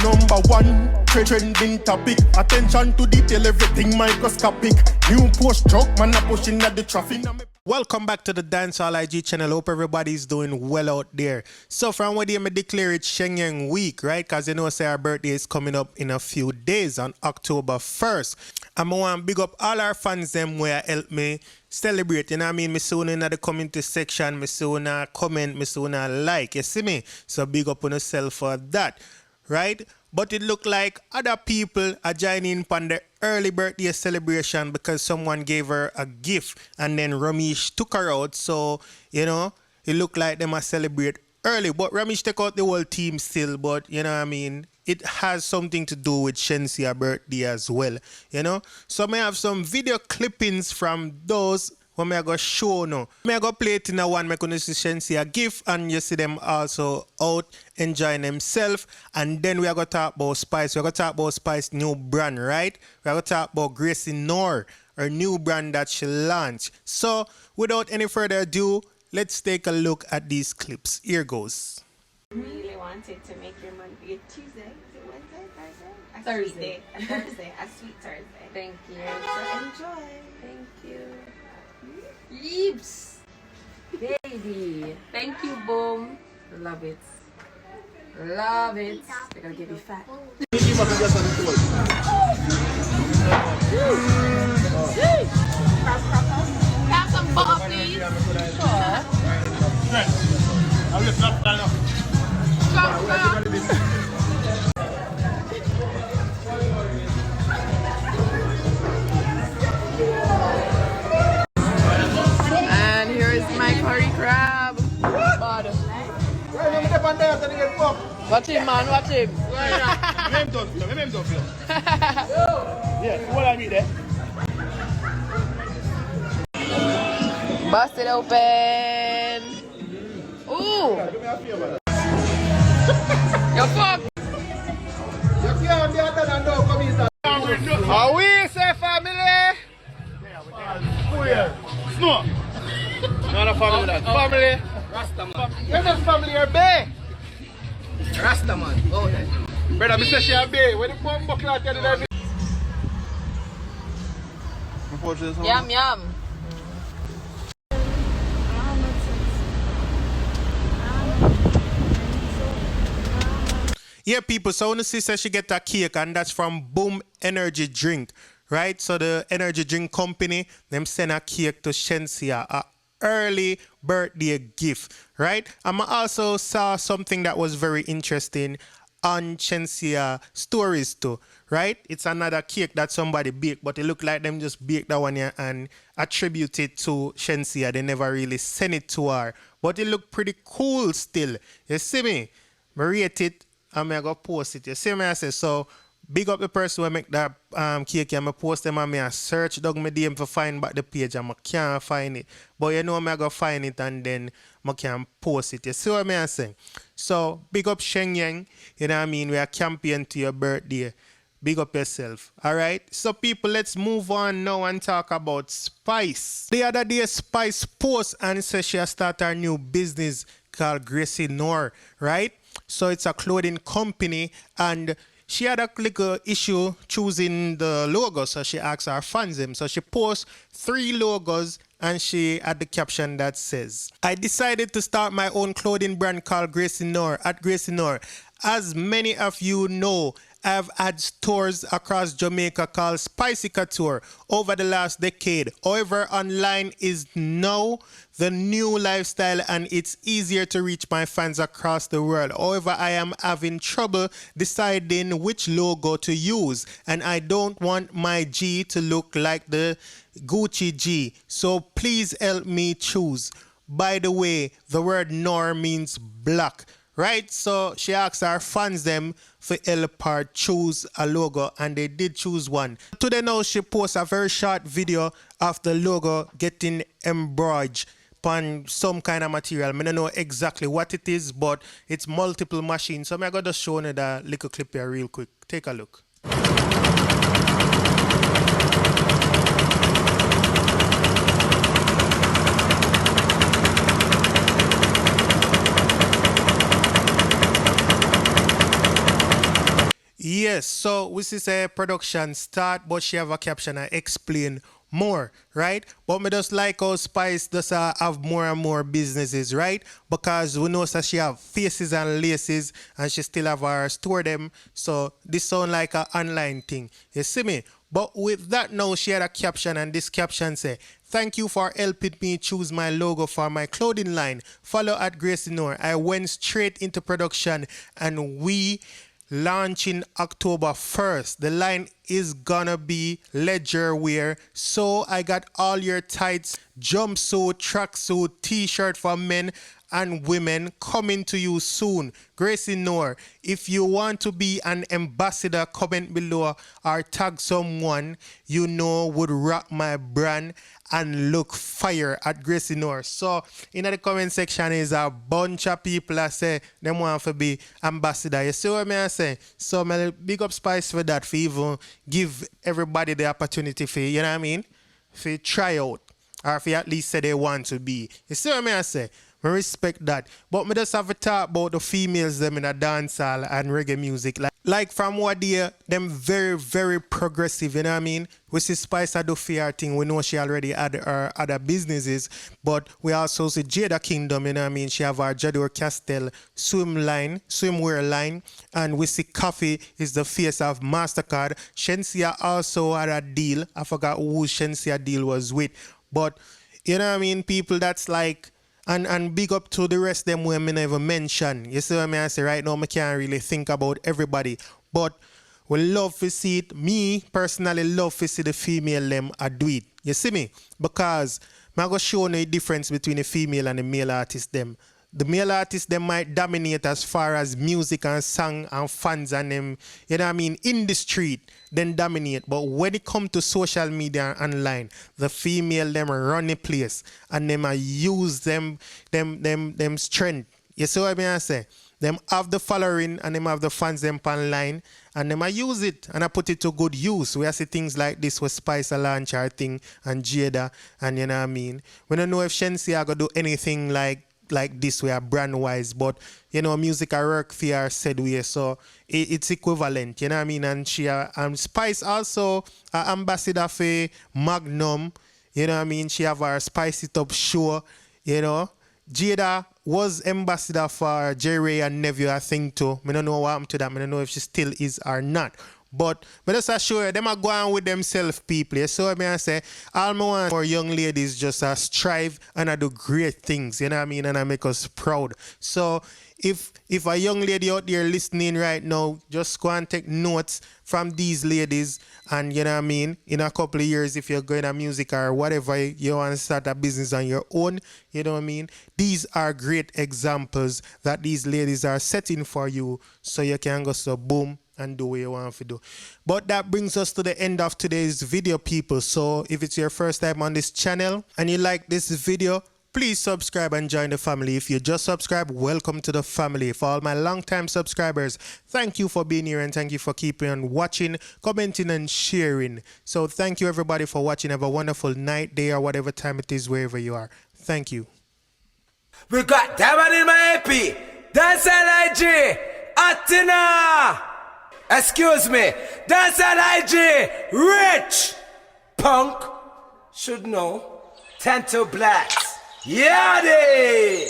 Number one, trending topic. Attention to detail, everything microscopic. New post truck, man a pushing at the traffic. Welcome back to the Dancehall IG channel. Hope everybody's doing well out there. So from what I declare it Shenseea week, right? Because you know say our birthday is coming up in a few days on October 1st. And I want to big up all our fans them where help me celebrate. You know what I mean? Me soon in the community section, me soon comment, me soon like. You see me? So big up on yourself for that. Right? But it looked like other people are joining on the early birthday celebration because someone gave her a gift and then Ramesh took her out. So, you know, it looked like they must celebrate early. But Ramesh took out the whole team still. But, you know what I mean? It has something to do with Shensea's birthday as well, you know? So I have some video clippings from those when I go show now. I go play it in a one, I can see Shenseea gift and you see them also out enjoying themselves. And then we are going to talk about Spice. We are going to talk about Spice new brand, right? We are going to talk about Gracie Noor, her new brand that she launched. So without any further ado, let's take a look at these clips. Here goes. Really wanted to make your month be a Tuesday. Is it Wednesday? Thursday? A Thursday. A sweet Thursday. Thank you. So enjoy. Thank you. Yeeps. Baby. Thank you, Boom. Love it. Love it. They're gonna get me fat. Have some butter, please. And here is my curry crab. Watch him, man, watch him. Bust it open. Ooh. Yo, fuck. Are we say family? No. Not a family that. Family. Rastaman. You're not family or bay? Rastaman. Oh, that. Brother, me say she a bay. Where the pump buckle out there? Yum, yum. Yeah, people, so when the sister she get a cake and that's from Boom Energy Drink, right? So the energy drink company, them send a cake to Shenseea, a early birthday gift, right? I also saw something that was very interesting on Shenseea stories too, right? It's another cake that somebody baked, but it looked like them just baked that one here and attribute it to Shenseea. They never really sent it to her, but it looked pretty cool still. You see me? I rate it. I'm going to post it. You see me? I say, so big up the person who make that cake. I'm going to post them and I search dog my DM to find back the page and I can't find it. But you know I'm going to find it and then I can post it. You see what I'm saying? So big up Shenseea. You know what I mean? We are campaigning to your birthday. Big up yourself. All right? So people, let's move on now and talk about Spice. The other day, Spice post and says she has started her new business called Gracie Noor, right? So it's a clothing company and she had a little issue choosing the logo. So she asked her fans them. So she posts 3 logos and she had the caption that says, I decided to start my own clothing brand called Gracie Noor at Gracie Noor. As many of you know, I've had stores across Jamaica called Spicy Couture over the last decade. However, online is now the new lifestyle and it's easier to reach my fans across the world. However, I am having trouble deciding which logo to use and I don't want my G to look like the Gucci G. So please help me choose. By the way, the word Noor means black. Right, so she asked her fans them for help her choose a logo and they did choose one. Today now she posts a very short video of the logo getting embroidered on some kind of material. I don't know exactly what it is, but it's multiple machines. So I'm going to show you the little clip here real quick. Take a look. Yes, so we see say production start, but she have a caption I explain more, right? But me just like how Spice does have more and more businesses, right? Because we know that she have faces and laces and she still have her store them. So this sound like an online thing. You see me? But with that now, she had a caption and this caption say, "Thank you for helping me choose my logo for my clothing line. Follow at Gracie Noor. I went straight into production and we launching October 1st. The line is gonna be ledger wear. So I got all your tights, jumpsuit, tracksuit, t-shirt for men and women coming to you soon. Gracie Noor, if you want to be an ambassador, comment below or tag someone you know would rock my brand and look fire at Gracie Noor." So in the comment section is a bunch of people that say them want to be ambassador. You see what I say? So I big up Spice for that, for even give everybody the opportunity for, you know what I mean? For try out. Or if you at least say they want to be. You see what I say? I respect that. But me just have to talk about the females them in the dancehall and reggae music. Like from what they them very, very progressive, you know what I mean? We see Spice do fair thing. We know she already had her other businesses. But we also see Jada Kingdom, you know what I mean? She have her Jador Castell swimwear line. And we see Coffee is the face of MasterCard. Shenseea also had a deal. I forgot who Shenseea deal was with. But you know what I mean? People that's like, and big up to the rest of them where I never mention. You see what I say? Right now, I can't really think about everybody. But we love to see it. Me, personally, love to see the female them do it. You see me? Because I'm going to show you the difference between the female and the male artist them. The male artists, they might dominate as far as music and song and fans and them, you know what I mean, in the street, then dominate. But when it comes to social media and online, the female, them run the place and them use them strength. You see what I say? Them have the following and them have the fans them online and them use it and I put it to good use. We see things like this with Spice launch our thing and Jada and you know what I mean. We don't know if Shenseea gonna do anything like this way brand wise, but you know music I work for her said way, so it's equivalent, you know what I mean. And she Spice also ambassador for Magnum, you know what I mean. She have her Spice It Up show, you know. Jada was ambassador for Jerry and Nephew, I think too. I don't know what happened to that. I don't know if she still is or not. But just assure you, them are going with themselves, people. So I say, all I want for young ladies just strive and I do great things, you know what I mean, and I make us proud. So if a young lady out there listening right now, just go and take notes from these ladies, and you know what I mean, in a couple of years, if you're going to music or whatever, you want to start a business on your own, you know what I mean, these are great examples that these ladies are setting for you, so you can go so boom and do what you want to do. But that brings us to the end of today's video, people. So if it's your first time on this channel and you like this video, please subscribe and join the family. If you just subscribe, welcome to the family. For all my long-time subscribers, thank you for being here and thank you for keeping on watching, commenting and sharing. So thank you everybody for watching. Have a wonderful night, day or whatever time it is wherever you are. Thank you. We got Diamond in my AP. Dancehall IG. Atina. Excuse me. Dancehall IG. Rich. Punk. Should know. Tento Blacks. Yeah, they.